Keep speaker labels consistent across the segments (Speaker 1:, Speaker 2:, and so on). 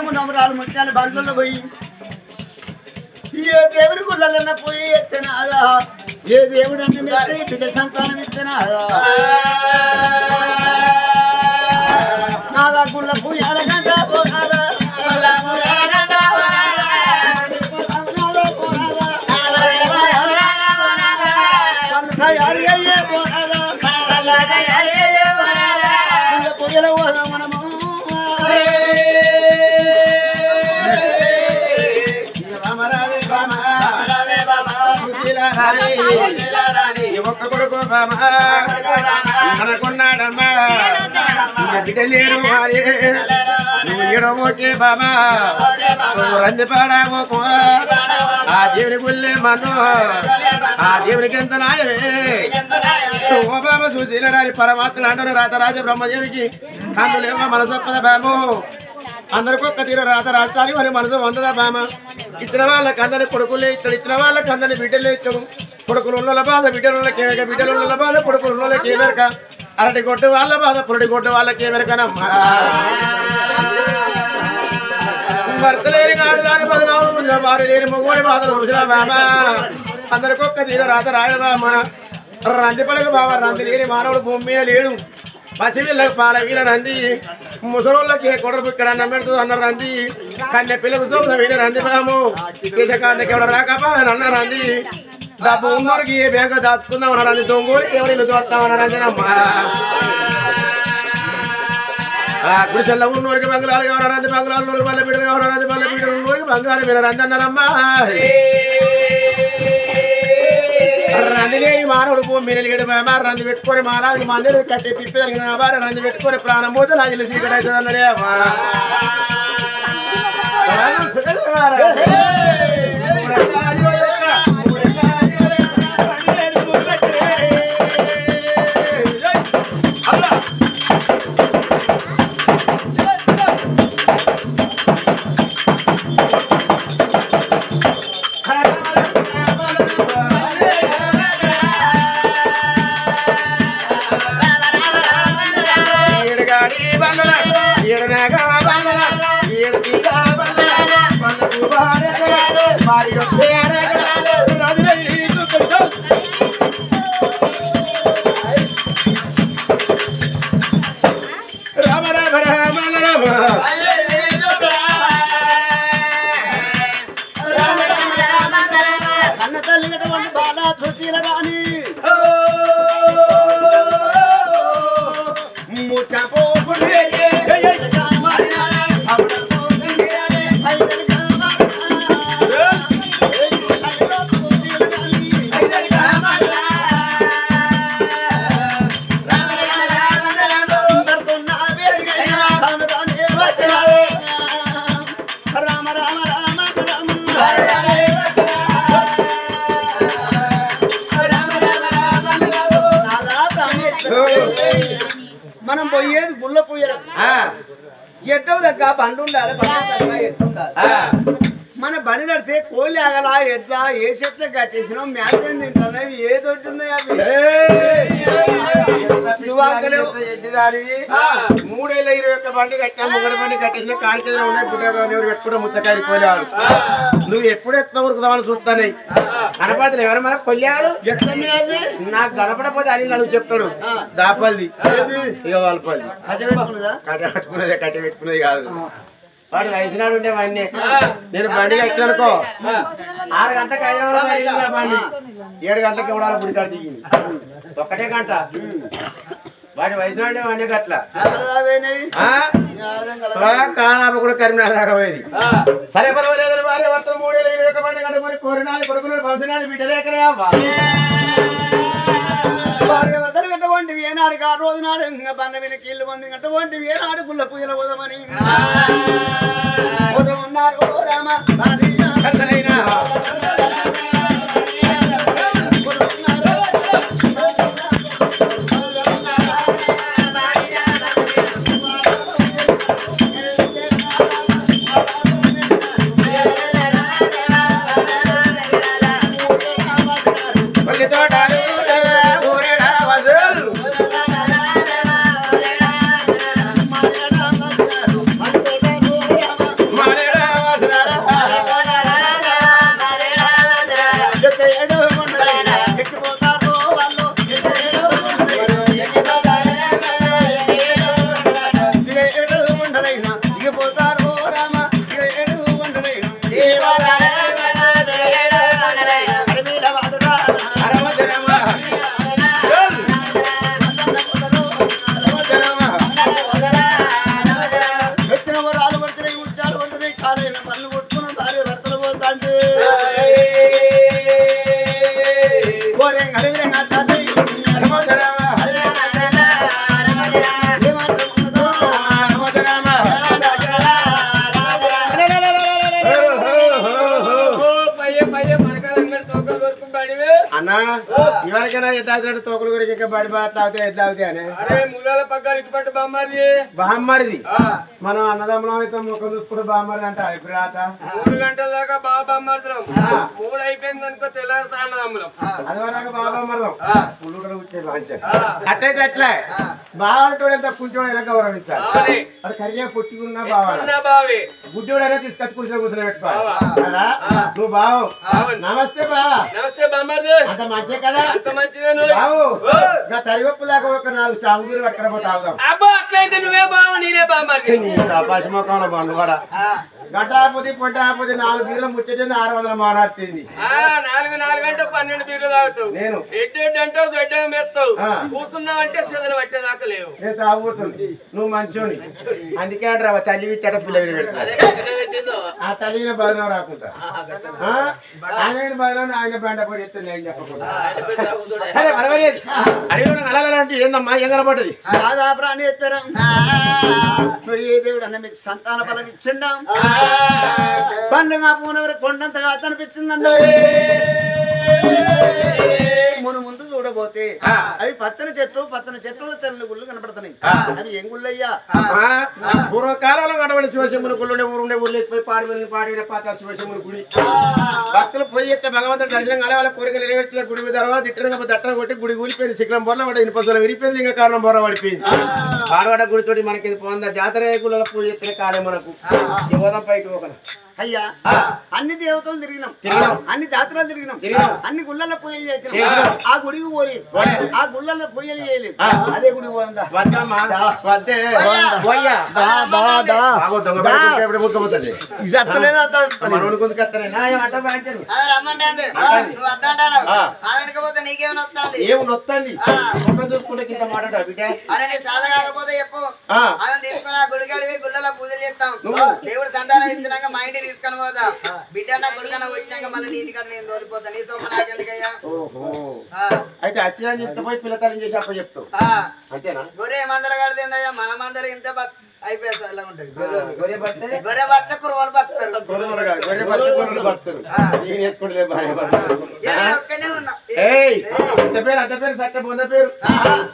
Speaker 1: నోము నోమరాలు ముత్యాలు బంధువులు పోయి ఏ దేవుడి గుళ్ళన్న పోయి ఎత్తనాదా ఏ దేవుడు అన్న బిడ్డ సంతానం ఇత్తనాదా నాదా గుళ్ళ పోయి అడగంట పోనాదా పొయ్యల పోదా మనము ఒక్క కొడుకు మనకున్నాడమ్మా బిడ్డలేరు నువ్వు ఎడవోకే బాబా నువ్వు రందిపాడావోకు ఆ దేవుని గుళ్ళే మను ఆ దేవునికి ఎంత నాయమే ఓ బాబా చూసిరాని పరమాత్మలు అంటారు రాతరాజ బ్రహ్మదేవునికి అందులేమో మనసొప్పద బాబు అందరికొక్క తీర రాత రాష్ట్రానికి మరి మనసు వందదా బామ ఇచ్చిన వాళ్ళకి అందరి కొడుకులే ఇస్తాడు ఇచ్చిన వాళ్ళకి అందరిని బిడ్డలే ఇస్తాడు కొడుకులు ఉన్న బాధ బిడ్డలు ఉన్న బాధ కొడుకులు కేమెరక అరటి కొట్టు వాళ్ళ బాధ పురటి కొట్టు వాళ్ళకి ఏమెరకనమ్మా భర్త లేని కాడు దాని బదనాలు భార్య లేని మగోని బాధలు చూసిన బామ అందరికొక్క తీర రాత రాయడు బామ రంది పడక బాబా రంది లేని మానవుడు భూమి మీద లేడు పసిపిల్లకు పాల వీర రంది ముసలోళ్ళకి కొడరు ఇక్కడ అన్నం పెడుతుంది అన్న రంది కన్య పిల్లకు చూపుల వీర రంది బాము కేశకాంతకి ఎవడ రాకపా అన్న రంది డబ్బు ఉన్నోరికి ఏ బ్యాంకు దాచుకుందాం అన్న రంది దొంగూరికి ఎవరు ఇల్లు చూస్తామన్న రందినమ్మా గుడిసెల్లో ఉన్నోరికి బంగ్లాలు కావాలి రంది బంగ్లాలు బల్ల బిడ్డలు కావాలి రంది బల్ల బిడ్డలు ఉన్నోరికి బంగారు వీర రంది అన్నారమ్మా రందిలే మానవుడు భూమి మీద లేడు రంది పెట్టుకొని మానవుడికి మందిని కట్టి తిప్పి తగిన రంది పెట్టుకొని ప్రాణం పోతే నాకు ఇల్లు సీకట్ అవుతుంది అన్నాడే మనం పోయేది గుళ్ళ పోయారు ఎట్టో దగ్గర బండి ఉండాలి మన బండి నడితే కోళ్ళు ఆగలా ఎట్లా ఏ చెట్లు కట్టేసినాం మ్యాచ్ తింటున్నాయి ఏ దొడ్డు ఉన్నాయి అవి 3,21 బండి కట్టినా ముగ్గురు బండి కట్టేసిన కాంతి ఉన్నాయి పుట్టేవారు పెట్టుకుంటే ముచ్చకాయలు కోలేవారు నువ్వు ఎప్పుడు ఎత్తున ఉరుకుదామని చూస్తాయి కనపడతలు ఎవరు మన కొల్లేవారు నాకు కనపడపోతే అని నన్ను చెప్తాడు దాపల్ది ఇక వాళ్ళపల్ది కట్ట పెట్టుకునేది కాదు వాడు వయసునాడు ఉండే వాడిని నేను బండి కట్టిననుకో 6 గంటలకు హైదరాబాద్ బండి 7 గంటలకు ఇవ్వడాలి గుడికాడ దిగింది ఒక్కటే గంట వాడి వయసునాడే వాడిని అట్లా కానాప కూడా కరీంనగర్ దాకా పోయేది సరే పర్వాలేదు వారి వర్తం 3,21 బండి కట్టుకొని కోరినాది కొడుకులు పంపినాది బిడ్డ దగ్గర భార్యవర్ధలు గంటవంటివి ఏనాడు ఆ రోజు నాడు ఇంకా బన్న వీళ్ళకి ఇల్లు మంది గంటవంటివి ఏనాడు గుళ్ళ పూజల ఉదమని ఉన్నారు రామ
Speaker 2: పుట్టుకున్న భార్య భర్తలు పోతాంటే
Speaker 1: అన్నా ఇవరికైనా ఎట్లా తోకలు గురించి ఇంకా బడి బాట్లా అవుతాయి ఎట్లా అవుతాయి అని
Speaker 3: మూలాల పగ్గాలు ఇటుపట్టు
Speaker 1: బామ్మరిది మనం అన్నదమ్ములం అయితే ముఖం చూసుకుంటే బామ్మరిది అంట ఇప్పుడు
Speaker 3: 3 గంటల దాకా బాగా బామ్మర్దం 3 అయిపోయింది అనుకో తెల్లారుతా అన్నదమ్ములం
Speaker 1: అది వరకు బాగా బామ్మరదాం అట్టయితే అట్లే బావంటోడు ఎంత కుంచోడు ఎలా గౌరవించాలి అది సరిగా పుట్టుకున్నా బావే గుడ్డోడైనా తీసుకొచ్చి కూర్చొని పెట్టుకోవాలి నువ్వు బావు నమస్తే బావా
Speaker 3: నమస్తే బామ్మర్ది
Speaker 1: అంత మంచిదే కదా
Speaker 3: అంత మంచిదే
Speaker 1: బావు తరివప్పు దాకా ఒక 4 స్టాంగ్ మీరు పట్టుకుని తాగుదాం
Speaker 3: అబ్బా అట్లయితే నువ్వే బావు నేనే బామ్మర్ది
Speaker 1: పశ్చిమకంలో బండు కూడా గంట ఆపోతే పొంట ఆపోతే 4 బీర్లు ముచ్చటింది 600 మానాడుతుంది
Speaker 3: 4 గంట 12 బీర్లు తాగుతావు
Speaker 1: నేను
Speaker 3: ఎడ్డెడ్ అంటావు గడ్డ మెత్తావు కూర్చున్నావు అంటే సెదలు పట్టేదాకా లేవు
Speaker 1: నేను తాగుతుంది నువ్వు మంచోని అందుకే అంటారా తల్లి విత్తట పిల్ల పెడతా ఆ తల్లిని బదనం రాకుండా ఆయన బదనం ఆయన బండ పడి ఎత్తుంది ఆయన చెప్పకుండా సరే పర్వాలేదు అడిగిన అలాగంటే ఏందమ్మా ఏం కనపడ్డది
Speaker 2: రాధాపురాన్ని ఎత్తారా ఏ దేవుడు అన్న మీకు సంతాన బలం ఇచ్చిండా పండుగ పూనవరి కొండంతగా అనిపించిందండి మును ముందు చూడబోతే అవి పచ్చని చెట్లు తెల్లని గుళ్ళు కనపడుతున్నాయి అవి ఏం గుళ్ళయ్యా
Speaker 1: పూర్వకాలంలో కనబడి శివశంభుని గుళ్ళుండే ఊరుండే ఊళ్ళు పోయి పాడిన పాత శివశంభుని గుడి భక్తులు పోయి ఎత్తే భగవంతుడు దర్శనం కాలే వాళ్ళ కోరిక నెరవేర్చే గుడి తర్వాత ఇట్టిన దట్టన కొట్టి గుడి కూలిపోయింది శిఖరం బొర్ర పడి ఇనిపసలు విరిపోయింది ఇంకా కారణం బొర్ర పడిపోయింది పాడవాడ గుడితోటి మనకి ఇది పోందా జాతర గుళ్ళ పూజ ఎత్తే కాలే మనకు యువతం పైకి ఒక
Speaker 2: అయ్యా అన్ని దేవతలు తిరిగినాం అన్ని జాతరలు తిరిగినాం అన్ని గుళ్ళల్లో పూజలు చేసినాం ఆ గుడికి పోలేదు ఆ గుళ్ళల్లో పూజలు చేయలేదు అదే గుడికి పోయిందా
Speaker 1: ఏమొత్తండి చూసుకుంటే కింద మాట్లాడ బిడ్డ
Speaker 4: గుళ్ళలో పూజలు చేస్తాం దేవుడు సంతానం ఇచ్చినాక మా ఇంటికి తీసుకొని పోతా బిడ్డ కొడుకన్నా వచ్చినాక మళ్ళీ నీ ఇంటికాడ నేను తోలిపోతా నీ సొమ్మ నాకెందుకయ్యా
Speaker 1: అయితే అట్లా తీసుకుపోయి పిల్లతల్లి చేసి అప్ప చెప్తావు అంతేనా
Speaker 4: గొర్రె మందలు కడితేందయ్యా మన మందలు ఇంత అయిపోయేది అలా ఉంటది
Speaker 1: గొర్రె
Speaker 4: భర్త కుర్రవాళ్ళు బతారు
Speaker 1: సత్య పొంద పేరు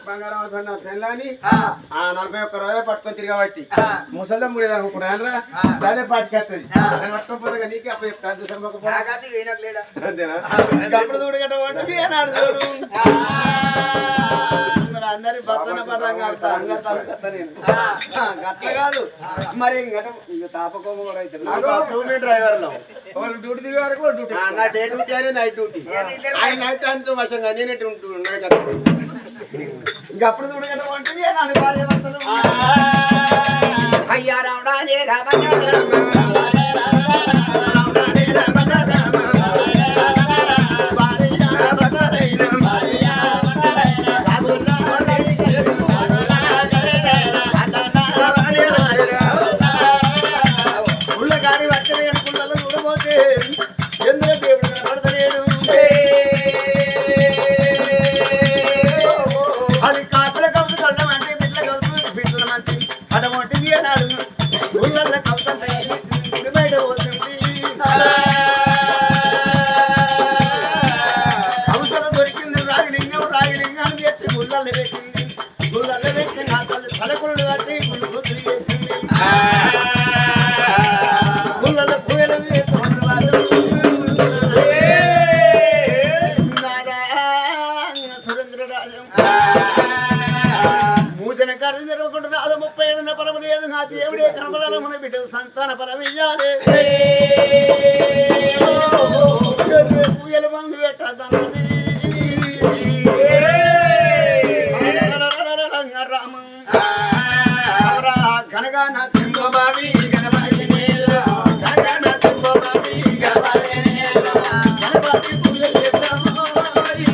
Speaker 1: బంగారం 41 రోజులు పట్టుకొని తిరగబట్టి ముసలి ముడి అనుకున్నారా అదే పట్టుకొస్తుంది పట్టుకోపోతే నీకే అప్ప చెప్తాను అంతేనా అప్పుడు చూడగట్ట చూడు అందరి బతన పరంగా అట్లా కాదు మరి తాపకోమ కూడా అయితే డ్రైవర్లో వాళ్ళు డ్యూటీ దిగే వరకు డ్యూటీ నా డే డ్యూటీ అని నైట్ డ్యూటీ ఆయన నైట్ అంతా వశంగా నేనే ఇంకా అప్పుడు చూడగట్టమంటే అయ్యా రావడానే అది కాపుల కవులు కళ్ళం అంటే బిడ్డల కవులు బిడ్డల మంచి అటువంటి నాడు ఊళ్ళల్లో కవుత బయట పోతుంది కవుతల దొరికింది రాగిలింగాన్ని తెచ్చి ఊళ్ళల్లో పెట్టింది ఊళ్ళల్లో పెట్టి నా తలకుళ్ళు కట్టి గుళ్ళు చేసింది ఊళ్ళల్లో పూయలు మూసిన కర్రీ జరగకుండా రాదు 30 ఏళ్ళ పరమ లేదు నా దేవుడే కనబడాలి మన బిడ్డ సంతాన ఫలం ఇయ్యాలి పూయలు మందు పెట్టద్దన్నది రంగరామం గనగా నా సింహబావి గణబావి గనగా నా సింహబావి గణబావి గణబావి పూజ చేస్తాము గణపతి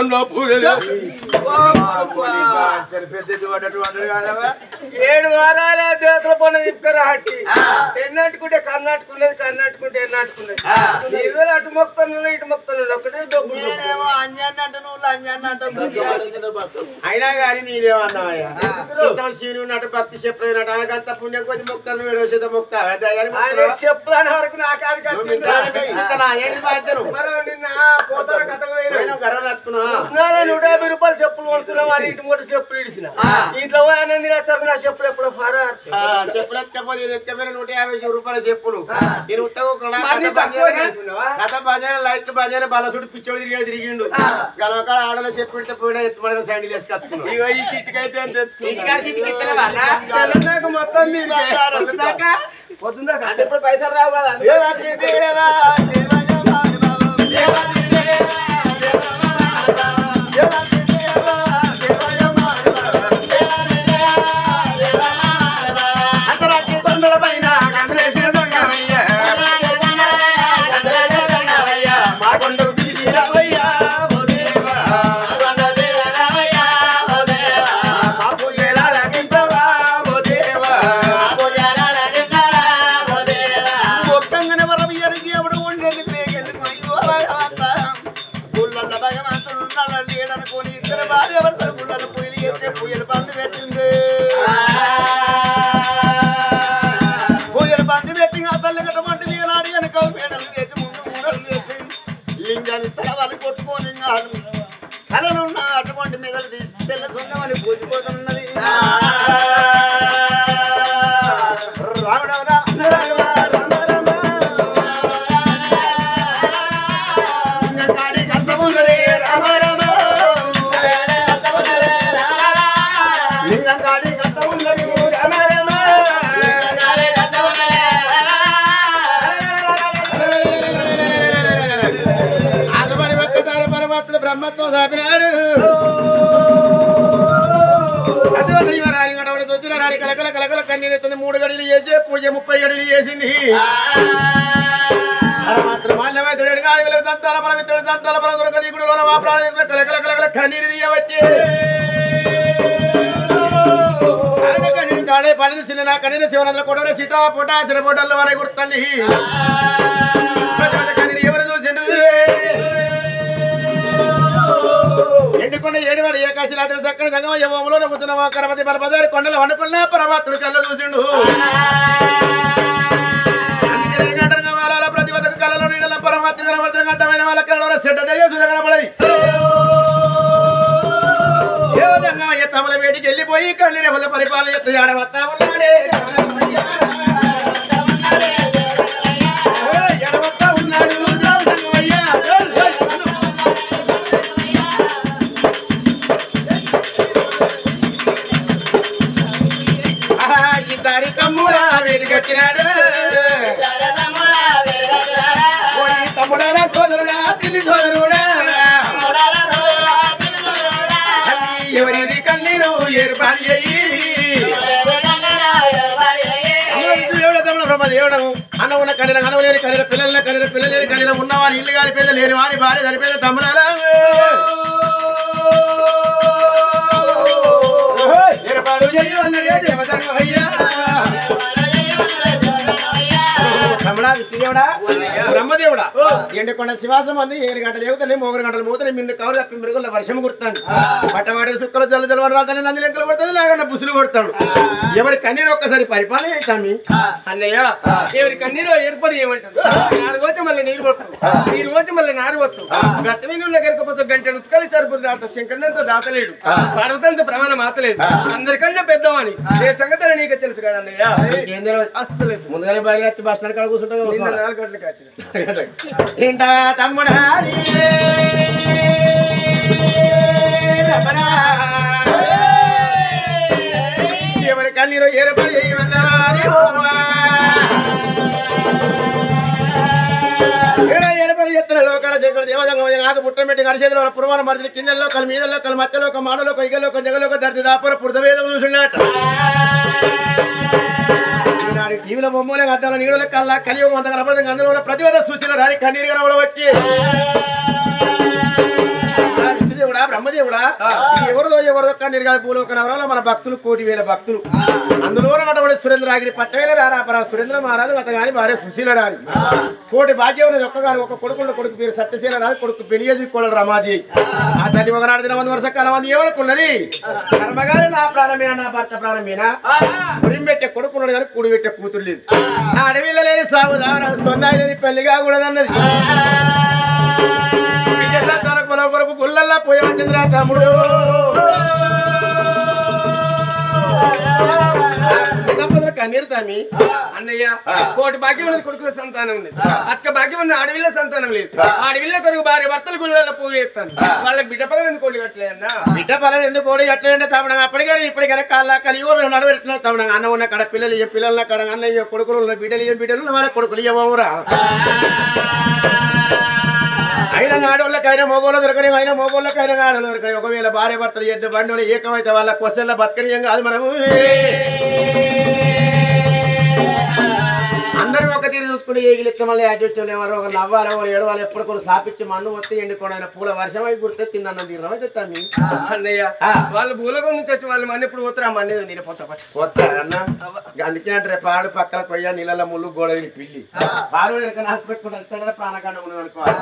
Speaker 3: మొత్తంలో పూజలు 7 వారాల దేవతల పనులు తిప్పుకరా హట్టి ఎన్నట్టుకుంటే కర్ణాటకున్నది కర్ణాటకుంటే ఎన్నట్టుకున్నది అటు మొత్తం ఇటు మొత్తం ఒకటే
Speaker 1: అయినా కానీ నీదేమన్నావయ్యా శివుని ఉన్నట్టు భక్తి చెప్పలేనట్టు ఆగంత పుణ్యం కొద్ది మొక్తాను వేడవసేత మొక్తావా
Speaker 3: చెప్పులని వరకు నా కాదు
Speaker 1: ఏంటి బాధ్యను
Speaker 3: నిన్న పోతార కథ
Speaker 1: గర్వం నచ్చుకున్నా
Speaker 3: 150 రూపాయలు చెప్పులు కొనుక్కున్నా వాళ్ళ ఇంటి మూట చెప్పులు ఇడిచిన ఇంట్లో ఆనంది నచ్చారు నా చెప్పులు ఎప్పుడు
Speaker 1: చెప్పులు ఎత్తుకపోతే ఎత్తుకపోయిన 150 రూపాయల చెప్పులు నేను కథ బజాన లైట్ బజాన బలసుడు పిచ్చోడు తిరిగిండు గలవకాడ ఆడలో చెప్పు పెడితే పోయినా ఎత్తుమైన శాండిల్ వేసుకొచ్చుకున్నాం
Speaker 3: ఇగో ఈ సిట్టుకి అయితే
Speaker 1: మొత్తం
Speaker 3: పొద్దుందాకా ఎప్పుడు పైసలు రావు కదా
Speaker 2: లింగాన్ని తలవాలి కొట్టుకొని కలనున్న అటువంటి మెదలు తీసి తెల్ల సున్నమని పూజిపోతున్నది
Speaker 1: బ్రహ్మత్వం సాపినాడు రాని కలకల కలకల కన్నీరు 3 గడిలు చేసి పూజ 30 గడిలు చేసింది మాత్రమాన్యమైతుడు గాడి వెలుగు దంతాల పరమిత్రుడు దంతాల పరం దొరకదీకుడు లోన మా ప్రాణ కలకల కలకల కన్నీరు తీయబట్టి కన్నీరు కాడే పని సిన్న కన్నీరు శివనంలో కొడవల సీతా పొట చిరపొటల్లో వరకు గుర్తండి కన్నీరు ఎవరు చూసిండు ఎండుకొండ ఏడువాడు ఏకాశి రాత్రి చక్కని సంగమ యమంలో కూర్చున్న కరమతి బలబజారి కొండలు వండుకున్న పరమాత్ముడు కళ్ళ చూసిండు అందుకే వారాల ప్రతిపదకు కళ్ళలో నీళ్ళ పరమాత్మ కనబడుతున్న గంటమైన వాళ్ళ కళ్ళలో చెడ్డ దయ్యం సుధ కనబడది ఏ విధంగా తమల వేటికి వెళ్ళిపోయి కళ్ళని వల్ల పరిపాలన ఎత్తు ఆడవస్తా ఉన్నాడే ఎడవస్తా ఉన్నాడు తమ్ముడా వేడిగట్టినాడు తమ్ముడా సోదరుడా తిల్లి సోదరుడా ఎవరి కన్నీరు ఏర్పాటు అయ్యి తమ్ముడు బ్రహ్మదేవుడు అన్న ఉన్న కనిన అనవలేని కనిన పిల్లలేని కనిన ఉన్నవారి ఇల్లు గారి పేద లేని వారి భార్య చనిపోయిన తమ్ముడాలా ఏర్పాటు చెయ్యి అన్నదే దేవతయ్యా విష్ణుదేవుడా బ్రహ్మదేవుడా ఎండకొండ శివాసం అంది 7 గంటలు ఎగుతాయి 3 గంటలు మూతలే మిన్ను కవరు తప్పి మృగుల వర్షం కుడుతాను పట్టవాడి సుక్కలు జల్లు జలవని రాదని నంది లెక్కలు కొడతాను లేకుండా బుసులు కొడతాడు ఎవరి కన్నీరు ఒక్కసారి పరిపాలన చేస్తామి
Speaker 3: అన్నయ్య ఎవరి కన్నీరు ఏర్పడి ఏమంటారు నారు వచ్చి మళ్ళీ నీరు వస్తుంది నీరు వచ్చి మళ్ళీ నారు వస్తుంది గట్ట మీద ఉన్న గరికపోతే గంట ఉత్కలి చరుపులు దాత శంకరునంత దాతలేడు పర్వతంతో ప్రమాణం మాతలేదు అందరికన్నా పెద్దవాణి ఏ సంగతి నీకు తెలుసు కదా అన్నయ్య అస్సలు
Speaker 1: ముందుగానే బయలు బస్ స్టాండ్ కాడ కూర్చుంటాం
Speaker 3: 4 గంటలకు వచ్చిన
Speaker 1: ఏంటా తమ్ముడా ఎవరి కన్నీరు ఏర్పడి ఏర్పడి ఎత్తున లోకాల శంకర దేవజంగం ఆకు పుట్టం పెట్టి నడిచేదిలో పురమాన మరిచిన కిందల్లో కలు మీదల్లో కలు మధ్యలో ఒక మాడలో ఒక ఇగలో ఒక జగలో ఒక దర్ది దాపుర పురదవేదం చూసున్నట్టు టీవీలో బొమ్మలే అద్దాల నీడల కల్లా కలియుగం అంత కనపడదు అందులో ప్రతివేద సూచన రాని కన్నీరు కనబడవచ్చి విష్ణుదేవుడా బ్రహ్మదేవుడా ఎవరిదో కన్నీరుగా భూలోక నగరంలో మన భక్తులు 1,000,000 భక్తులు అందులో నటబడి సురేంద్రగిరి పట్టవేల రారాపరా సురేంద్ర మహారాజు అతగాని భార్య సుశీల రాని 1,000,000 భాగ్యం ఒక్కగాని ఒక కొడుకు పేరు సత్యశీల రాజు కొడుకు పెళ్లి కోడలు రమాజీ ఆ తల్లి ఒకనాడు దిన 100 వర్షకాలం మంది ఎవరుకున్నది కర్మగారి నా ప్రాణమేనా నా భర్త ప్రాణమేనా పురిం పెట్టే కొడుకున్నాడు కానీ కూడి పెట్టే కూతురు లేదు ఆ అడవిలో లేని సాగు సొందాయి లేని పెళ్లిగా కూడదన్నది కొరకు గుళ్ళల్లా పోయమంటుంది రా తమ్ముడు కన్నీరు తామి
Speaker 3: అన్నయ్య 1,000,000 భాగ్యం ఉన్నది కొడుకుల సంతానం లేదు అక్క భాగ్యం ఉన్న అడవిలో సంతానం లేదు అడవిలో కొరకు భార్య భర్తలు గుళ్ళల్లో పూజ చేస్తాను వాళ్ళకి బిడ్డ పొలం ఎందుకు కోడి కట్టలే అన్న
Speaker 1: బిడ్డ పొలం ఎందుకు కోడి కట్టలేదంటే తమడం అప్పటికైనా ఇప్పటికైనా కాళ్ళ కలిగో మేము నడవెడుతున్నాం తమడం అన్న ఉన్న కడ పిల్లలు పిల్లల కడ అన్నయ్య కొడుకులు బిడ్డలు వాళ్ళ కొడుకులు ఇవ్వరా అయినా ఆడోళ్ళకైనా మగోళ్ళు దొరకని అయినా మగోళ్ళకైనా ఆడోళ్ళు దొరకని ఒకవేళ భార్య భర్తలు ఎడ్డు బండి ఏకమైతే వాళ్ళ క్వశ్చన్ల బతకనీయం కాదు మనము అందరూ ఒక తీరు చూసుకుంటే ఏగిలిస్తే మళ్ళీ యాజోచ్చాలు ఎవరో ఒక నవ్వాలి ఎవరు ఏడవాలి ఎప్పుడు కూడా సాపిచ్చి మన్ను వస్తే ఎండుకోవడం పూల వర్షం అయి గుర్తే తిందన్న తీరం అయితే తమ్మి
Speaker 3: అన్నయ్య వాళ్ళు భూలోకం నుంచి వచ్చి వాళ్ళు మన్ని ఇప్పుడు పోతారా మన్ని నేను
Speaker 1: పోతా అన్న అందుకే అంటే పాడు పక్కన కొయ్య నీళ్ళ ముళ్ళు గోడ పిల్లి పాడు నాశ పెట్టుకుంటే ప్రాణకాండం అనుకోవాలి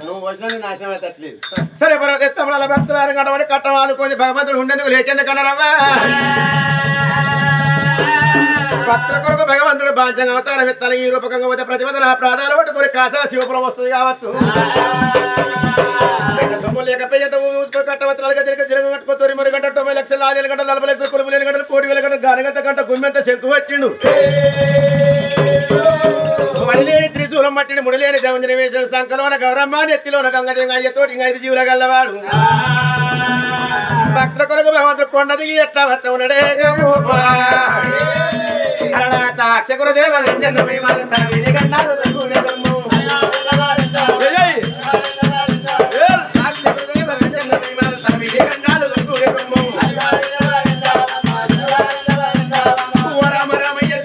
Speaker 1: నువ్వు వచ్చిన నాశనం అయితే అట్లేదు సరే తమ్ముడు భక్తులు కట్టబడి కట్టం ఆదుకొని భగవంతుడు ఉండేందుకు లేచింది కన్నారవ్వా భక్తుల కొరకు భగవంతుడు బాధ్యంగా అవతారం ఎత్తాలి ఈ రూపకంగా పోతే ప్రతిపదన ప్రాధాలు పట్టుకొని కాసా శివపురం వస్తుంది కావచ్చు సొమ్ము లేకపోతే కట్టవత్రాలుగా తిరిగి కట్టుకో 9 గంటలు 90 లక్షలు 6 గంటలు 40 లక్షలు 9 గంటలు 1,000,000 గంటలు గాలిగంత గంట గుమ్మెంత శంకు పట్టిండు మడిలేని త్రిశూలం మట్టిని ముడిలేని దేవంజన వేసిన సంకలోన గౌరమ్మ ఎత్తిలోన గంగదేంగ అయ్యతోటి 5 జీవుల గల్లవాడు భక్తుల కొరకు భగవంతుడు కొండ దిగి ఎట్లా వస్తా ఉన్నాడే అక్షకురదేవ రామయ్య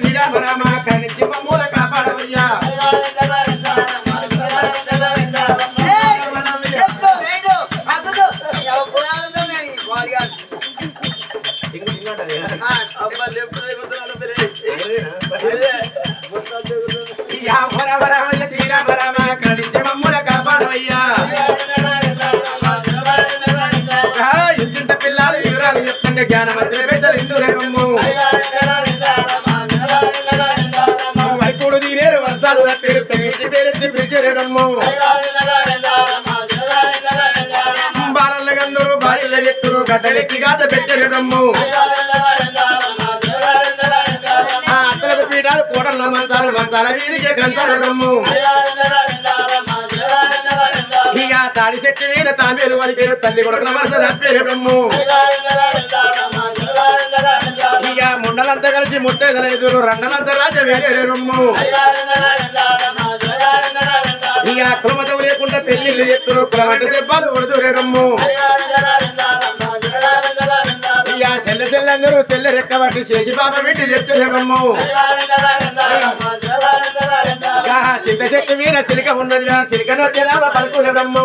Speaker 1: శ్రీరామ రామ కనిచి మూల కాపాడవయ్యా శ్రీరామ రామ కనిచి మమ్ముల కాపాడవయ్యా ఇంత పిల్లలు వివరాలు చెప్తుంటే జ్ఞానవంతులు పెద్దలు ఇందురేమమ్ము వైకుడు దీనేరు వర్షాలు ఇంటి పేరెత్తి పిలిచేరమ్ము బాలల గందరు భార్యల వ్యక్తులు గడ్డలెట్టి గాత పెట్టేరమ్ము అత్తలకు పీఠాలు కూడల మంచాల వీధికే గంటారమ్ము ఇక తాడి చెట్టు మీద తామేలు వరకు తల్లి కొడుకుల వరుస తప్పేరమ్ము ఇక ముండలంతా కలిసి ముట్టేదల ఎదురు రండలంతా రాజ వేరేరమ్ము ఇక కులమతం లేకుండా పెళ్లిళ్ళు చెప్తున్నారు కులమంటే దెబ్బలు కొడుతురేరమ్ము ఇక చెల్లెందరూ చెల్లె రెక్కబట్టి చేసి పాప పెట్టి తెచ్చురేరమ్ము చింత చెట్టు మీద సిలిక ఉన్నది సిలిక నొట్టిరామ పలుకురేరమ్ము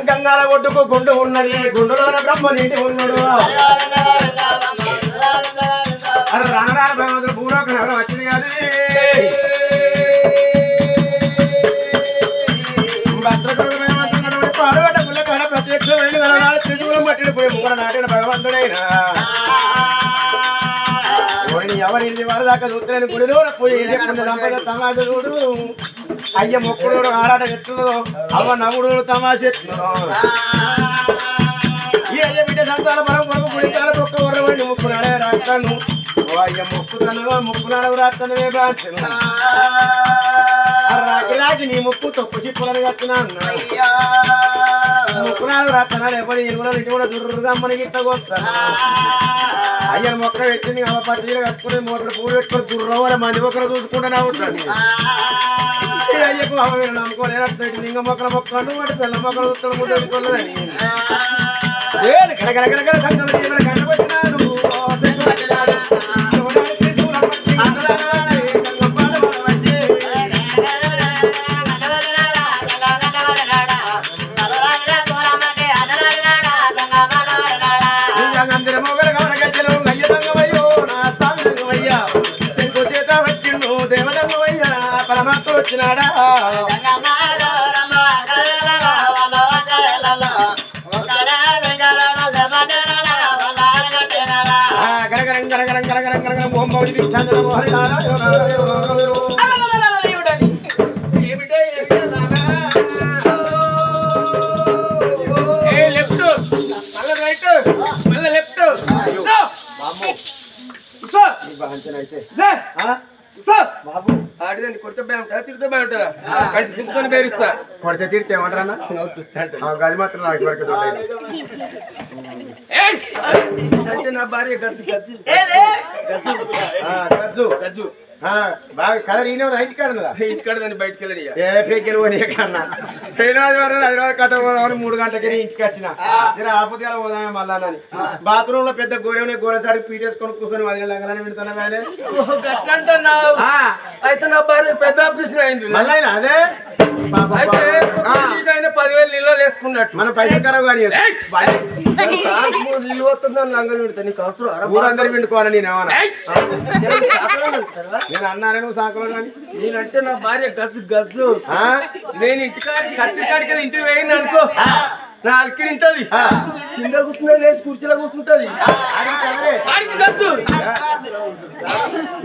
Speaker 1: గంగాల ఒడ్డుకు గుండు ఉన్నది గుండులోన బ్రహ్మ నిండి ఉన్నాడు రానరాన భగవంతుడు భూలోక నగరం వచ్చింది కాదు పాడుబడ్డ గుళ్ళ కాడ ప్రత్యక్షమైన త్రిజువులం పట్టిన పోయి ముంగడ నాటిన భగవంతుడైనా ఎవరి వరదాకా చూస్తలేని గుడిలో పోయి దంపద తమాషుడు అయ్య మొక్కుడు ఆరాట ఎట్లు అవ్వ నవ్వుడు తమాష ఈ అయ్య బిడ్డ సంతాల మనం కొరకు గుడికాల ఒక్క వరవండి ముక్కునాడే రాస్తాను అయ్య ముక్కునాడు రాస్తానవే బాగా రాకి రాకి నీ ముక్కు తొక్కు చిప్పులను కట్టినాను ముక్కునాడు రాస్తాను ఎప్పుడు ఇరువులో ఇటు కూడా దుర్రుగా మనకి ఇట్లా కొడతాను అయ్యను మొక్క పెట్టింది అమ్మ పత్రిక కట్టుకుని మొక్కలు పూలు పెట్టుకుని దుర్రవాళ్ళ మంది మొక్కలు చూసుకుంటూనే ఉంటాను అయ్యకు అమ్మ మీరు నమ్ముకోలేనట్టు ఇంక మొక్కల మొక్కలు వాటి పిల్ల మొక్కలు చూస్తాడు ముందు పెట్టుకోలేదని కనకరకరకర కనబట్టినాడు వచ్చినాడా గరగరం గరగరం గరగరం గరగరం ఓం భౌతిక చంద్రమోహన్ బాబు
Speaker 3: ఆడిదండి కొడితే భయం ఉంటారా తిరిగితే భయం ఉంటారా కంటి సింపుకొని పేరుస్తా
Speaker 1: కొడితే తిడితే ఏమంటారా గది మాత్రం నాకు వరకు
Speaker 3: అంటే నా భార్య గజ్జు గజ్జు
Speaker 1: గజ్జు
Speaker 3: గజ్జు
Speaker 1: బాగా కలర్ ఈయన ఇంటి కాడ
Speaker 3: ఇంటికాడ దాన్ని బయటకు వెళ్ళి
Speaker 1: ఏ ఫేకెలు కన్నా హైదరాబాద్ కథ 3 గంటలకి ఇంటికి వచ్చిన ఆపతి పోదామే మళ్ళా బాత్రూమ్ లో పెద్ద గోరె గోరెచాడి పీటేసుకొని కూర్చొని వదిలేగానే వింటున్నా
Speaker 3: అయితే నా భార్య పెద్ద ఆపరేషన్ అయింది
Speaker 1: మళ్ళీ అదే
Speaker 3: అయితే 10,000 నీళ్ళు వేసుకున్నట్టు
Speaker 1: మన పైసలు ఖరాబ్ కానీ
Speaker 3: నీళ్ళు వస్తుందని లంగా పెడతా నీకు అవసరం
Speaker 1: ఊరందరూ వింటుకోవాలి నేనేమన్నా
Speaker 3: నేను
Speaker 1: నేను అన్నానే నువ్వు సాకులో కానీ
Speaker 3: నేనంటే నా భార్య గజ్జు గజ్జు నేను ఇంటికాడి కష్టకాడికి ఇంటికి వేయండి అనుకో నా అలికి తింటది కింద కూర్చున్నా లేచి కుర్చీలో కూర్చుంటది గజ్జు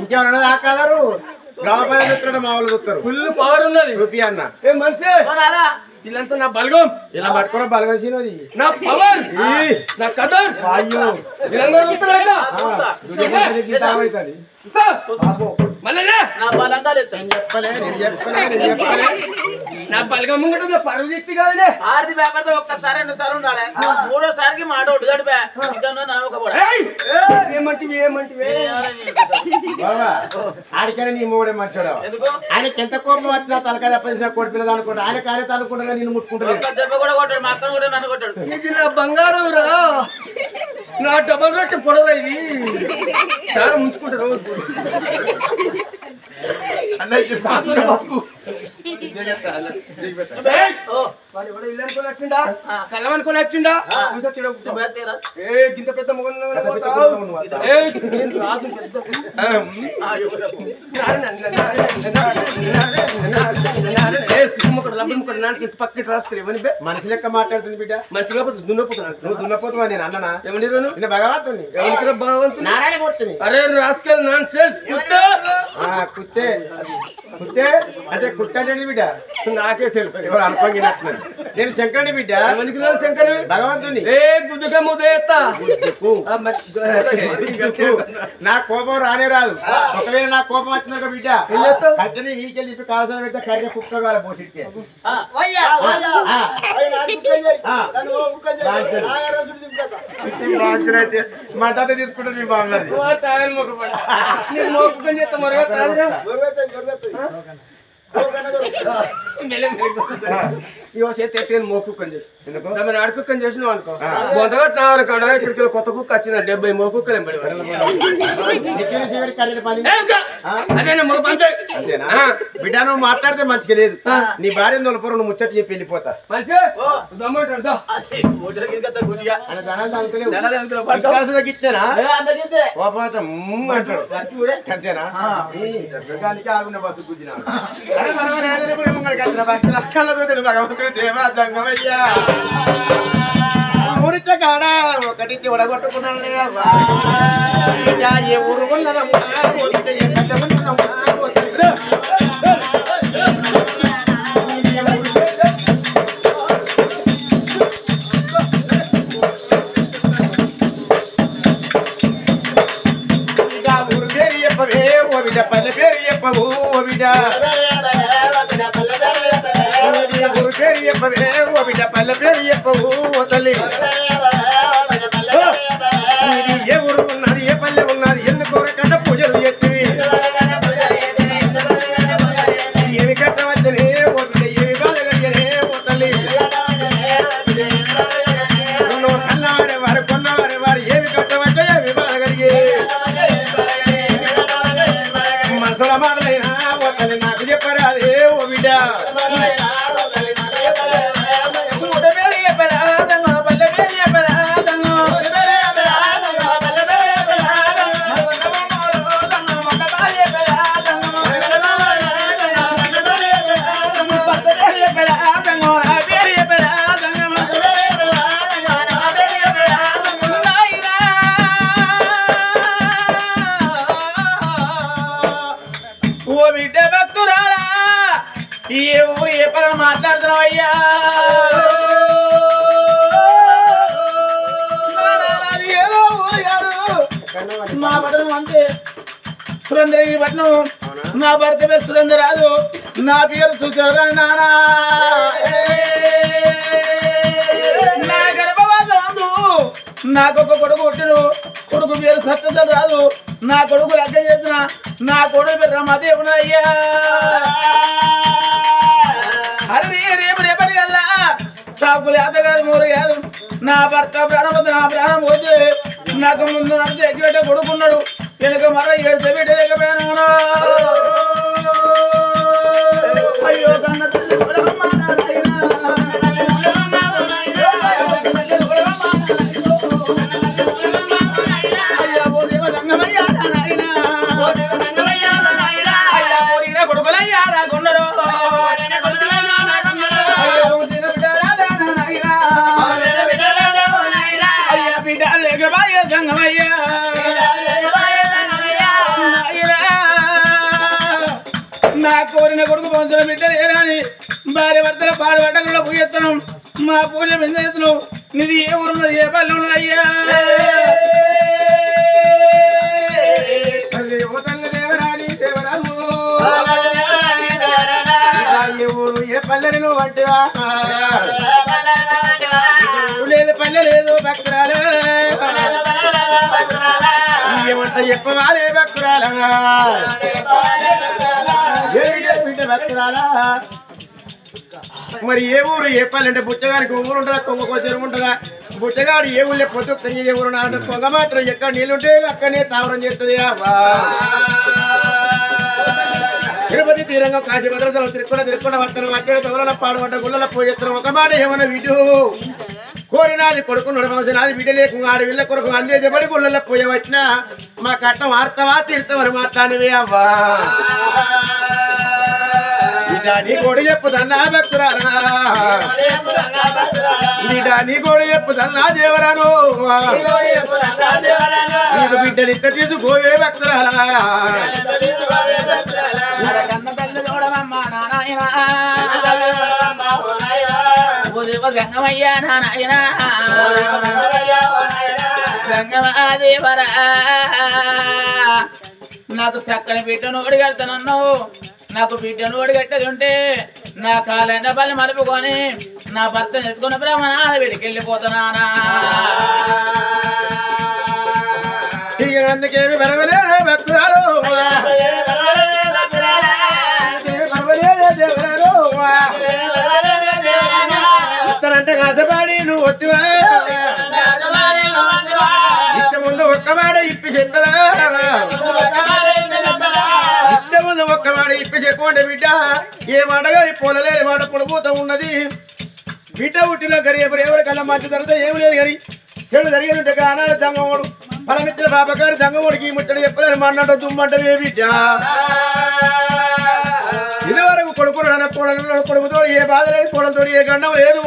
Speaker 1: ఇంకేమన్నా ఆ కలరు గ్రామ ప్రజలు చూస్తాడు మా వాళ్ళు చూస్తారు
Speaker 3: ఫుల్ పవర్ ఉన్నది
Speaker 1: రూపీ అన్న
Speaker 3: ఏ మనిషి వీళ్ళంతా నా బలగం
Speaker 1: ఇలా పట్టుకున్న బలగసినది
Speaker 3: నా పవర్ నా కదర్
Speaker 1: అయ్యో
Speaker 3: వీళ్ళందరూ చూస్తారా మళ్ళీ
Speaker 1: చెప్పలే నేను చెప్పలే
Speaker 3: నా బలగం ముంగట పరువు వ్యక్తి కాదులే
Speaker 2: ఆర్ది పేపర్తో ఒక్కసారి 2 సార్లు ఉండాలి 3వ సారికి మాట గడిపా
Speaker 3: ఏమంటివి
Speaker 1: బాబా ఆడికైనా నీ మూడే మంచోడు ఆయనకి ఎంత కోపం వచ్చినా తలకాయ తప్పేసిన కోడి పిల్లలు అనుకుంటా ఆయన కార్యత అనుకుంటా నిన్ను ముట్టుకుంటాడు
Speaker 2: దెబ్బ కూడా కొట్టాడు మా అక్కను కూడా నన్ను కొట్టాడు
Speaker 3: ఇది నా బంగారం రా నా డబల్ రొట్టె పొడరా ఇది చాలా ముంచుకుంటారు కళ్ళమనుకొని వచ్చిండా గింత పెద్ద మొగ పక్కకి రాసుకుని
Speaker 1: మనిషి లెక్క మాట్లాడుతుంది బిడ్డ
Speaker 3: మనిషి కాకపోతే దున్నపోతున్నాను
Speaker 1: నువ్వు దున్నపోతువా నేను అన్ననా
Speaker 3: ఏమని
Speaker 1: నేను భగవంతుని
Speaker 3: ఎవరికి భగవంతుడు
Speaker 1: నారాయణ మూర్తిని
Speaker 3: అరే రాసుకెళ్ళి నాన్ సెల్స్
Speaker 1: కుత్తే కుత్తే అంటే కుత్త అంటే బిడ్డ నాకే తెలుసు ఎవరు అనుకోగినట్టున్నారు నేను శంకరుని బిడ్డ
Speaker 3: ఎవరికి శంకరు
Speaker 1: భగవంతుని
Speaker 3: ఏ గుద్దుక ముద్దేత్త
Speaker 1: నా కోపం రానే రాదు ఒకవేళ నా కోపం వచ్చినాక బిడ్డ కట్టని వీకెళ్ళి చెప్పి కాల్సిన పెడితే కర్రీ కుక్కగాల పోసిట్టే అయితే మటాతే తీసుకుంటే మీ బాగున్నది
Speaker 3: మోకుకొని చేస్తా మరొక కాదురా మోకుక్కని చేసి అడుకుక్కని చేసినావు అనుకో బొందగట్టినారు కాడ ఇక్కడికి కొత్త కుక్క వచ్చిన 70 మోకుక్కలు అదే
Speaker 1: బిడ్డ నువ్వు మాట్లాడితే మంచిగా లేదు నీ భార్య దొలపరు నువ్వు ముచ్చట చెప్పి వెళ్ళిపోతా తగ్గిచ్చానా అంతేనా ఆగున్న బస్సు గుద్దినా ఊరిచ్చ కాడ ఒకటి ఒడగొట్టుకున్నాను ఏ ఊరు ఉన్నదమ్మా ఊరు పేరు చెప్పవే ఓ బిడ్డ పల్లె పేరు చెప్పవు ఓ బిడ్డ ఊరు పేరు చెప్పవే ఓ బిడ్డ పల్లె పేరు చెప్పవు ఓ తల్లి ఏ ఊరు ఉన్నది ఏ పల్లె ఉన్నది ఎందుకు కట్ట పూజలు ఎత్తివి ఏమి కట్టవచ్చనే ఓ బిడ్డ ఏమి బాధ కలిగనే ఓ తల్లి కన్నవారే వారు కొన్నవారే వారు ఏమి కట్టవచ్చో ఏమి బాధ కలిగే మనసుల మాటలైనా ఓ తల్లి నాకు చెప్పరాదే ఓ బిడ్డ
Speaker 5: ఈ ఊరు ఏ పని మాట్లాడుతున్నావు అయ్యా ఏదో ఊరు కాదు మా పట్టణం అంటే సురేంద్రగిరి పట్నం నా భర్త పేరు సురేంద్రరాజు నా పేరు సుచరా నానా నా గర్భవాసందు నాకొక కొడుకు పుట్టిను కొడుకు పేరు సత్యచంద్ర రాజు నా కొడుకు లగ్గం చేసిన నా కొడుకు పేరు రమాదేవుడు అయ్యా అరే రేపు రేపటి కల్లా సాకులు అతగాదు మూడు కాదు నా భర్త ప్రాణం వద్ద నా ప్రాణం పోతే నాకు ముందు నడిచి ఎక్కిపెట్ట కొడుకున్నాడు వెనుక మర ఏడు పెట్టలేకపోయాను అయ్యో కన్న తల్లి అయ్యా ఓ దేవ రంగమయ్యా అయ్యా పోయిన కొడుకులయ్యా కొన్నారు నా కోరిన కొడుకు పంచుల బిడ్డలు ఏరాని భార్య భర్తల పాడుపడ్డ పూజెత్తనం మా పూజ పెంచేస్తున్నాం నిధి ఏ ఊరున్నది ఏ పల్లె ఉన్నది అయ్యా
Speaker 1: ఊరు ఏ పల్లెని నువ్వు అంటేవా లేదు పల్లె లేదు భక్తురాలు ఏమంట చెప్పవాలే భక్తురాలా బిడ్డ భక్తురాలా మరి ఏ ఊరు ఏ పల్లె అంటే బుచ్చగారికి ఊరు ఉంటుందా కొంగకో చెరువు ఉంటుందా బుచ్చగాడు ఏ ఊళ్ళో పొద్దు తెంగి ఏ ఊరు అంటే పొగ మాత్రం ఎక్కడ నీళ్ళుంటే అక్కడనే తావరం చేస్తుంది తిరుపతి తీరంగా కాశీభద్రం తిరుక్కుడ వత్తనం అక్కడ తొగల పాడుపడ్డ గుళ్ళ పోయేత్తనం ఒక మాట ఏమన్నా వీడు కోరినాది కొడుకున్నాడు నాది బిడ్డ లేకుండా ఆడ వీళ్ళ కొరకు అందేజబడి గుళ్ళ పోయే వచ్చినా మా కట్టం ఆర్తవా తీర్థమని మాట్లాడివే అవ్వా నీ కొడు చెప్పుదన్నా భక్తురారా నీ కొడు చెప్పుదన్నా దేవరాను నీకు బిడ్డలు ఇంత తీసుకోవే భక్తురారా
Speaker 5: కన్న తల్లి చూడమమ్మా నారాయణ గంగమయ్యా నారాయణ గంగమాదేవరా నాకు చక్కని బిడ్డను ఓడిగడతానన్నావు నాకు బిడ్డను ఓడిగట్టేది ఉంటే నా కాలైన పని మలుపుకొని నా భర్త ఎత్తుకున్న బ్రహ్మణాల వీడికెళ్ళిపోతున్నానా
Speaker 1: అందుకేమి బరవలేదే భక్తురాలు ఇస్తానంటే కాసపాడి నువ్వు వద్దువా ఇచ్చ ముందు ఒక్క మాట ఇప్పి చెప్పదా ఇచ్చ ముందు ఒక్క మాట ఇప్పి చెప్పండి బిడ్డ ఏ మాట గారి పొలలేని మాట పొడిపోతూ ఉన్నది బిడ్డ పుట్టిలో గరి ఎవరి కన్నా మంచి తర్వాత ఏమి లేదు కానీ చెడు జరిగేది ఆనాడు దంగమోడు ఫలమిత్ర బాబగారు దంగమోడికి ఈ ముట్టడి చెప్పలేరు మన్నట్టు దుమ్మంటే బిడ్డ ఇదివరకు కొడుకున్నాడు కొడుకుతో ఏ బాధ లేదు కోడలతో ఏ గండం లేదు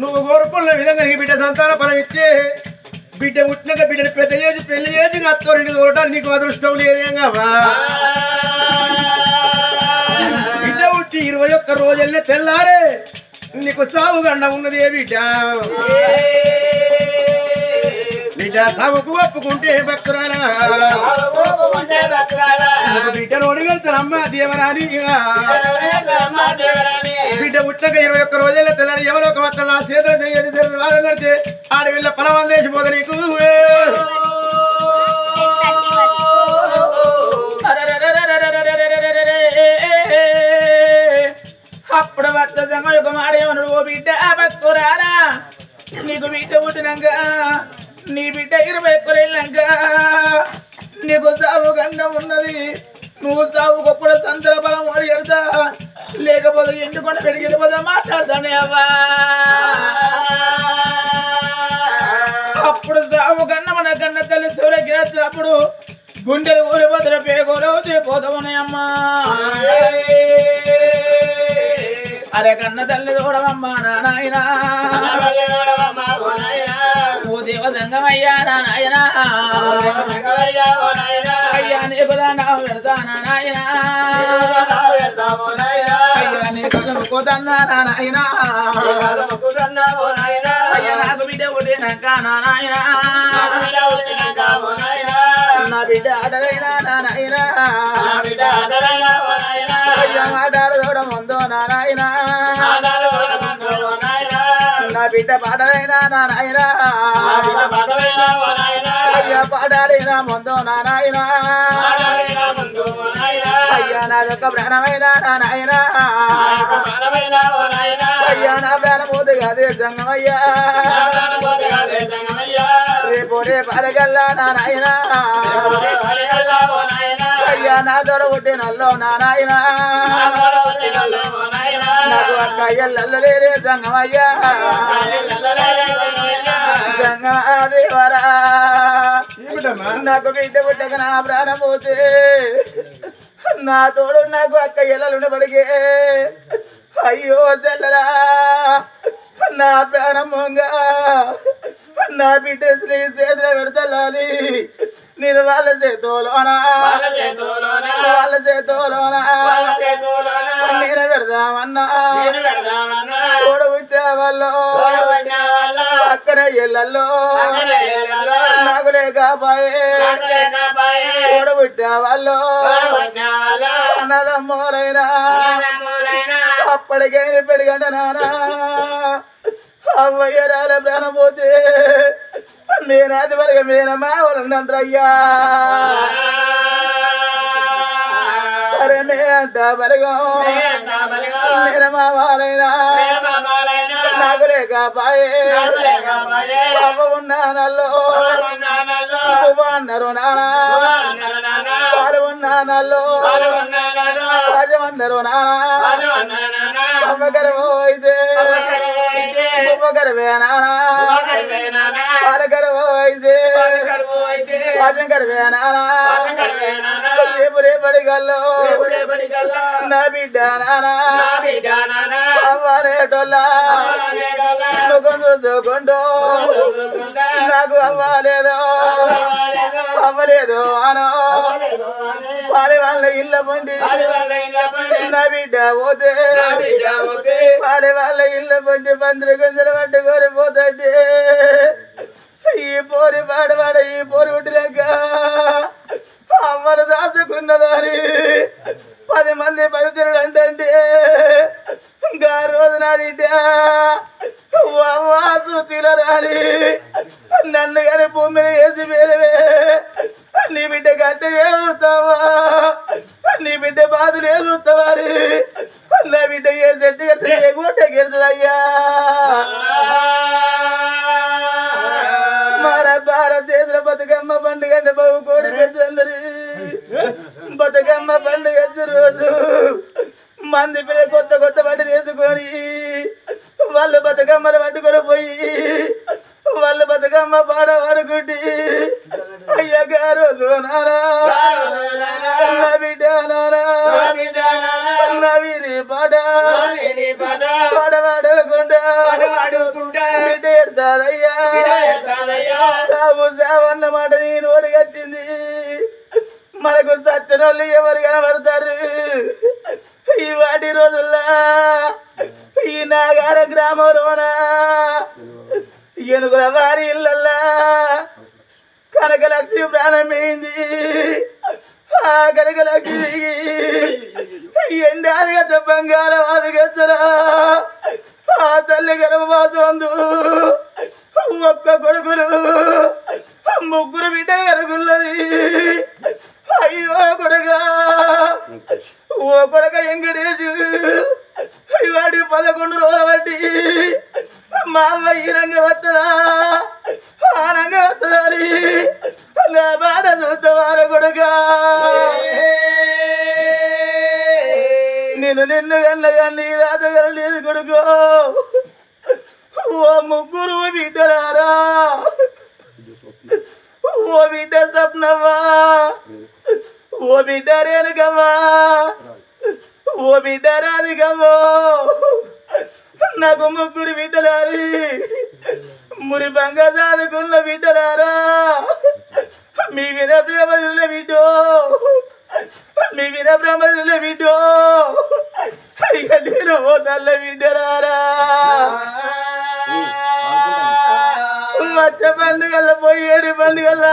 Speaker 1: నువ్వు కోరుకున్న విధంగా నీ బిడ్డ సంతాన ఫలం ఇచ్చే బిడ్డ పుట్టినాక బిడ్డని పెద్ద చేసి పెళ్లి చేసి అత్తోరింటి చూడటానికి నీకు అదృష్టం లేదేంగా బిడ్డ పుట్టి 21 రోజులనే తెల్లారే నీకు సాగు గండం ఉన్నది ఏ బిడ్డ బిడ్డ సాగుకు ఒప్పుకుంటే భక్తురాలా బిడ్డను ఒడిగలుగుతానమ్మా దేవరాని బిడ్డ పుట్టినాక 21 రోజుల్లో తెల్లని ఎవరో ఒక వత్త నా చేతులు చేసి వాదం కడితే ఆడవిళ్ళ ఫలం చేసిపోతే నీకు అప్పుడు వత్త సమయకు మాడేమన్నాడు ఓ బిడ్డ భక్తురాలా నీకు బిడ్డ పుట్టినాక నీ బిడ్డ 21 వెళ్ళాక నీకు సాగు గండం ఉన్నది నువ్వు సాగు గొప్ప సంతల బలం అడిగడతా లేకపోతే ఎండుకొని పెరిగిపోతా మాట్లాడతానే అవ్వా అప్పుడు సాగు గన్న మన కన్న తల్లి సూర్యకిరప్పుడు గుండెలు ఊరిపోతున్న పేగోరవు చేపోతామని అమ్మా అరే కన్న తల్లి చూడవమ్మా నాయన ఓ దేవ సంగమయ్యా నాయన అయ్యా నీకు దానా పెడతానా నాయన అయ్యా
Speaker 5: మొక్కుదన్నా నాయనా అయ్యా నాకు బిడ్డ పుట్టినాక నాయనా నా బిడ్డ ఆటలైనా నాయనా అయ్యా ఆటాడదోడ ముందో నాయనా నా బిడ్డ పాటలైనా నాయనా అయ్యా పాడాలినా ముందో నాయనా అయ్యా నాదొక్క ప్రాణమైన నాయనా అయ్యా నా ప్రాణమూతి కాదే సంగమయ్యా రేపు రేపడగల్లా నాయనా అయ్యా నా తోడ పుట్టి నల్లో నాయనా నాకు అక్క ఎల్లలేరే సంగమయ్యా సంగదేవరా నాకు బిడ్డ పుట్టక నా ప్రాణమూతే నా తోడు నాకు అక్క ఎల్లలుండబడిగే అయ్యో చెల్లరా నా ప్రారంభంగా నా బిడ్డ శ్రీ చేతుల పెడతలాలి నేను వాళ్ళ చేతోలోనా నేను పెడదామన్నా తోడు పుట్టే వాళ్ళు అక్కన ఎల్లల్లో నాకు లేకపోయే తోడు పుట్టే వాళ్ళు అన్నదమ్మోలైనా అప్పటికైనా పెడిగంట నానా అవ్వయ్యరాల ప్రాణం పోతే నేనాది వరకు మేనమా వాళ్ళంటారయ్యా సరే మే అంట బలగం మేనమా వాళ్ళైనా నాకు లేకపోయే అవ్వ ఉన్నానల్లో అన్నారు నానా వాళ్ళు ఉన్నానల్లో రాజమన్నారు నానా అమ్మగరవో అయితే గర్వే నానా వాళ్ళ గర్వో అయితే రాజం గర్వే నానా రేపు రేపడి గల్లో నా బిడ్డ నానా అవ్వలేటోళ్ళ ముఖం చూసుకుంటూ నాకు అవ్వలేదు అవ్వలేదు అనో వాళ్ళ ఇళ్ళ పండి నా బిడ్డ పోతే వాళ్ళ ఇళ్ళ పండి పందిరి గుంజలు పట్టుకొని పోతుంటే ఈ పోరి పాడవాడ ఈ పోరి ఉట్టినాక అమ్మను దాచుకున్నదాని 10 మంది 10 తిరుడు అంటే ఇంకా రోజు నా బిడ్డ చూసిరాని నన్ను కానీ భూమిని వేసి వేరేవే నీ బిడ్డ గట్ట చూస్తావా నీ బిడ్డ బాధలు చూస్తావా నా బిడ్డ ఏ చెట్టు కడితే ఏ గోట గెడుతుందయ్యా మన భారతదేశ బతుకమ్మ పండుగ అంటే బాబు కోడి పెద్దరి బతుకమ్మ పండుగ రోజు మంది పిల్లలు కొత్త కొత్త బట్టలు వేసుకొని వాళ్ళు బతుకమ్మలు పట్టుకొని పోయి వాళ్ళు బతుకమ్మ పాడ పాడుకుంటే అయ్యా రోజు నారా నా బిడ్డ నారా నా వీరి పాట పాడ పాడుకుంటా బిడ్డ ఎడతాదయ్యా సాగు సావన్న మాట నీ నోడి కట్టింది మనకు సత్యనోళ్ళు ఎవరు కనబడతారు ఈ వాటి రోజుల్లో ఈ నాగార గ్రామంలోన ఎనుగుల వారి ఇళ్ళల్లా కనకలక్ష్మి ప్రాణమైంది ఆ కనకలక్ష్మి ఎండాదిగచ్చ బంగారం అదిగచ్చరా ఆ తల్లి గర్భవాసందు ఒక్క కొడుకులు 3 బిడ్డ కనుకున్నది అయ్యో కొడుగా ఓ కొడుక ఎంకటేశు వాడి 11 రోజుల బట్టి మా అమ్మ ఈ రంగ వస్తుందా ఆ రంగ వస్తుందని నా బాట చూస్తావారు కొడుగా నిన్ను కన్నగా నీ రాజగారు లేదు కొడుకో ఓ 3 బిడ్డలారా ఓ బిడ్డ స్వప్నవ్వా ఓ బిడ్డ రేణుకవ్వా ఓ బిడ్డ రాధికవ్వో నాకు 3 బిడ్డలారి మురి బంగా చదువుకున్న బిడ్డలారా మీ విన ప్రేమ బిడ్డో మీ వీర బ్రహ్మల వీడో ఇక నేను తల్ల వీడరారా వచ్చే పండుగల పోయేడు పండుగల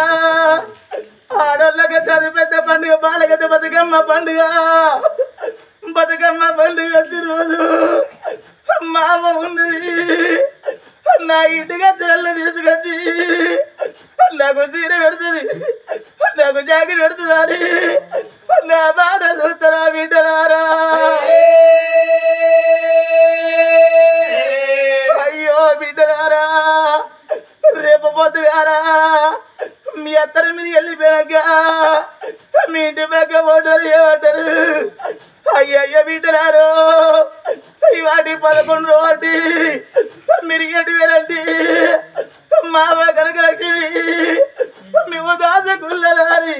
Speaker 5: ఆడోళ్ళకి చది పెద్ద పండుగ బాలగత బతుకమ్మ పండుగ వచ్చి రోజు మామ ఉన్నది నా ఇంటికి తిరళ్ళు తీసుకొచ్చి నాకు సీర పెడుతుంది నాకు జాకెట్ పెడుతుంది అని నా బాట చూస్తారా బిడ్డలారా అయ్యో బిడ్డలారా రేపు పొద్దుగారా మీ అత్తరి మీద వెళ్ళిపోయాక మీ ఇంటి పక్క ఓటరు ఏమంటారు అయ్యయ్య బిడ్డలారు వాటి 11 రోజు మీరు 7,000 మావ కనక లక్ష్మి మేము దాసకుల్లని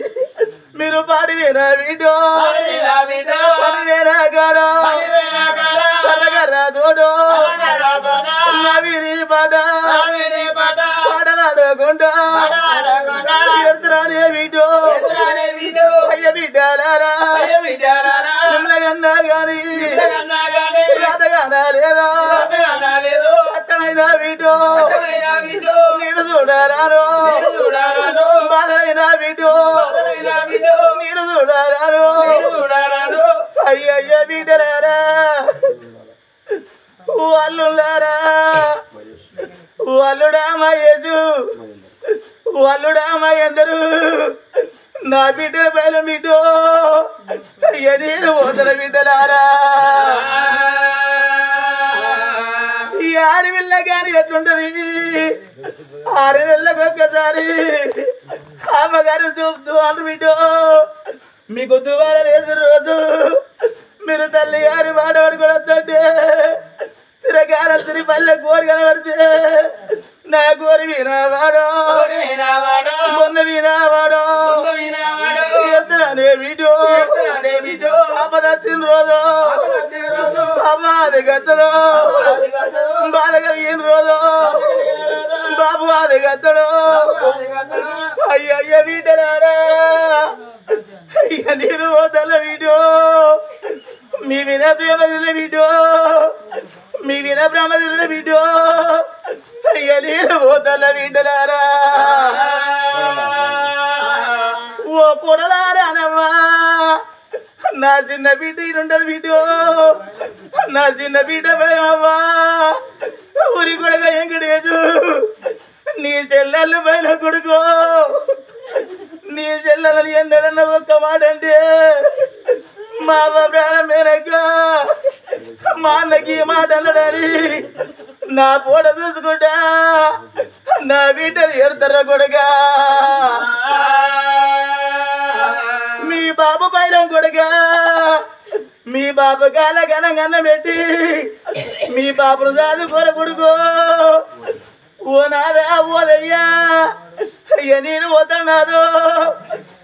Speaker 5: మీరు పాడివేనా వీడో పాడివేనా గాడో కనగరా దోడో నవిరి పాట పాడవాడకుండా ఎడుతురానే వీడో అయ్య బిడ్డారా మిమ్మల్ని గాని రాతగానా లేదో అట్టమైనా వీడో నేను చూడరాను బాధలైనా వీడో నేను చూడరాను అయ్యయ్య బిడ్డలారా వాళ్ళులారా వాళ్ళుడామా యేసు వాళ్ళుడామా ఎందరు నా బిడ్డల పైన బిడ్డో అయ్య నేను ఓదల బిడ్డలారా ఈ ఆడపిల్ల గాని ఎట్లుంటది 6 నెలలకు ఒక్కసారి అమ్మగారు దువాలు బిడ్డో మీకు దువాలు వేసే రోజు మీరు తల్లి గారి మాట పడుకోవద్దంటే సిరగార సిరి పల్లె గోరు కనబడితే నా గోరు వినవాడో మొన్న వినవాడో ఎడుతున్నానే వీడో అప్పదచ్చిన రోజు అమ్మ అది గచ్చదో బాధ కలిగిన రోజు బాబు అది గచ్చడు అయ్యయ్య వీటలారా అయ్య నేను పోతల వీడో మీ విన ప్రేమ వీడో మీ విన బ్రహ్మ వీడో అయ్య నేను పోతల వీడలారా ఓ కొడలారానమ్మా నా చిన్న బిడ్డ ఉండదు వీడో నా చిన్న బిడ్డ భయమవ్వా ఊరి కొడుక ఎంకటేజు నీ చెల్లెళ్ళు పైన కొడుకో నీ చెల్లెలని ఎన్నడన్న ఒక్క మాట అంటే మా ప్రాణం మేనక్క మా అన్నకి మాట అన్నడని నా పూట చూసుకుంటా నా బిడ్డలు ఎడతారా కొడుగా మీ బాబు పైన కొడుగా మీ బాబు కాల ఘనంగా పెట్టి మీ బాబును చదువుకోర కొడుకో ఓ నాదా ఓదయ్యా అయ్య నేను పోతున్నాదు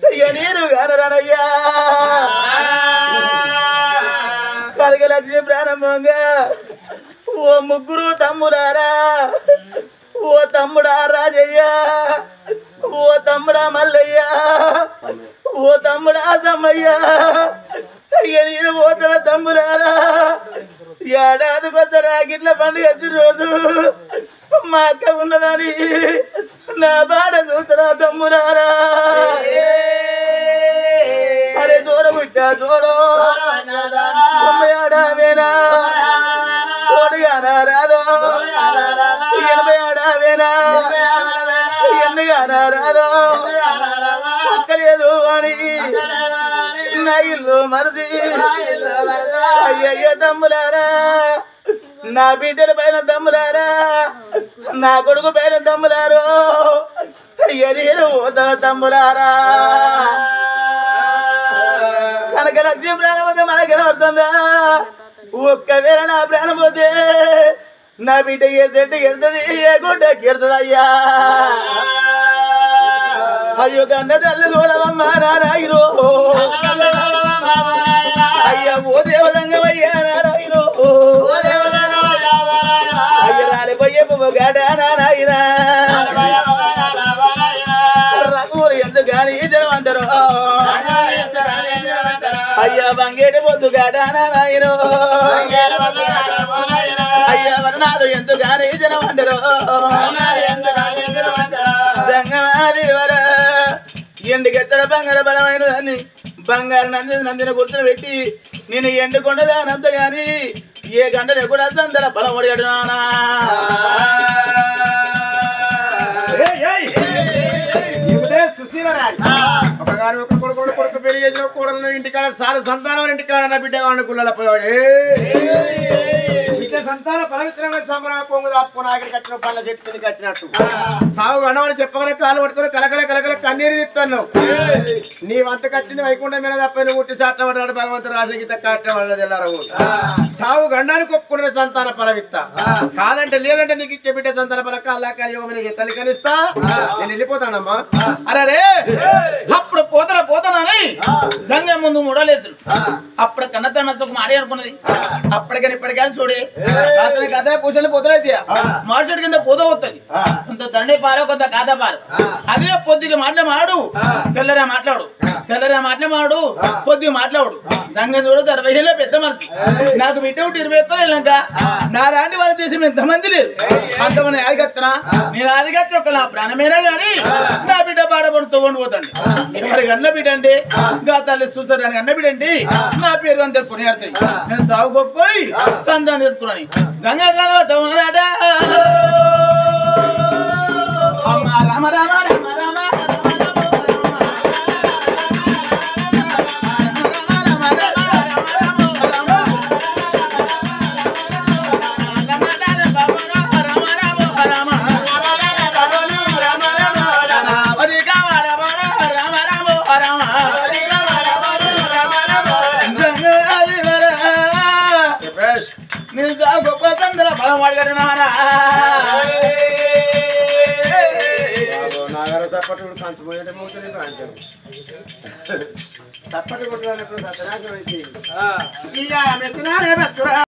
Speaker 5: అయ్య నేను కానరానయ్యా కనక లక్ష్మి ప్రారంభంగా ఓ ముగ్గురు తమ్ముడారా ఓ తమ్ముడా రాజయ్య ఓ తమ్ముడా మల్లయ్య ఓ తమ్ముడా సమ్మయ్య అయ్య నేను పోతున్న తమ్ముడారా ఏడాది కొత్త రాగిట్ల పండుగ వచ్చి రోజు మా అక్క ఉన్నదని నా బాడ చూతురా తమ్ముడారా అరే చూడ పుట్టా చూడో ఆడావేనా తోడుగానా రాదో 80 ఆడావేనా ఎన్నుగానా రాదో అక్కలేదు అని నా ఇల్లు మరది అయ్యయ్య తమ్ములారా నా బిడ్డల పైన తమ్ములారా నా కొడుకు పైన తమ్ములారు అయ్య నేను తన తమ్ములారా కనుక లక్ష్మి ప్రాణం పోతే మనకి కనబడుతుందా ఒక్కవేళ నా ప్రాణం పోతే నా బిడ్డ ఏ చెట్టు ఎడుతుంది ఏ గుడ్డకి ఎడుతుంది అయ్యా అయ్యో కన్న తల్లి చూడవమ్మా నారాయణో అయ్యా ఓ దేవదంగమయ్యా నారాయణో అయ్య రాలిపోయే గడ నారాయణ రంగులు ఎందుకు కానీ జనం అంటారు అయ్యా బంగేటి పొద్దు గాడానాయనో అయ్యా వర్ణాలు ఎందుగానే జనమండరు సంగమాదివర ఎండుకెత్తడ బంగార బలమైన దాన్ని బంగారు నందిన గుర్తులు పెట్టి నేను ఎండుకొండదానంత గాని ఏ గంటలు కూడా సందర బలం అడిగాడు నానా
Speaker 1: ఒకగాని ఒక కొడుకు పెళ్లి చేసిన కూడలను ఇంటికాడ సారు సంతానం ఇంటికాడ నా బిడ్డ కావాలని గుళ్ళ పోయాడు బిడ్డ సంతాన పవిత్రంగా సంబరం పొంగు దాపుకుని ఆఖరికి వచ్చిన పళ్ళ చెట్టు కిందకి వచ్చినట్టు సాగు గండవని చెప్పగానే కాలు పట్టుకుని కలకల కన్నీరు తిత్తాను నీ వంతకు వచ్చింది వైకుంఠం మీద తప్ప నువ్వు ఉట్టి చాట్ల పడ్డాడు భగవంతుడు రాసిన గీత కాట్ల పడ్డది ఎల్లరవు సాగు గండానికి ఒప్పుకున్న సంతాన ఫలవిత్త కాదంటే లేదంటే నీకు ఇచ్చే బిడ్డ సంతాన ఫలక అల్లా కలియుగం తల్లి కనిస్తా నేను వెళ్ళిపోతానమ్మా
Speaker 5: అరే అప్పుడు పోతానని సంఘం ముందు ముడలేదు అప్పుడు కన్నతనకు మాడే అనుకున్నది అప్పటికని ఇప్పటికని చూడే అతనికి అదే పూజలు పోతలేదు మార్షెట్ కింద పోత వస్తుంది కొంత దండే పారు కొంత కాదా పారు అదే పొద్దుకి మాట్లాడు తెల్లరా మాట్లాడు పొద్దుకి మాట్లాడు సంఘం చూడు 60 ఏళ్ళ పెద్ద మనసు నాకు బిడ్డ 20 ఎత్తులు వెళ్ళాక నా లాంటి వాళ్ళ దేశం ఎంతమంది లేదు అంతమంది ఆదిగత్తనా నేను ఆదిగత్తి ఒక నా ప్రాణమేనా గాని నా బిడ్డ బాధపడుతూ ఉండిపోతాండి ఎవరి అన్న బిడ్డ అంటే ఇంకా తల్లి చూస్తారు దానికి అన్న బిడ్డ అంటే నా పేరు అంతా కొనియాడుతాయి నేను సాగు గొప్పపోయి సంతానం తీసుకున్నాను సంఘటన రామ రామ రామ రామ గొప్ప చంద్ర బలం వాడు
Speaker 1: నాగారు తప్పట్టు సంచిపోయేట మోతుంది తప్పట్టు కొట్టుకున్నప్పుడు సత్యనాశనం అయితే ఇక మెత్తునారే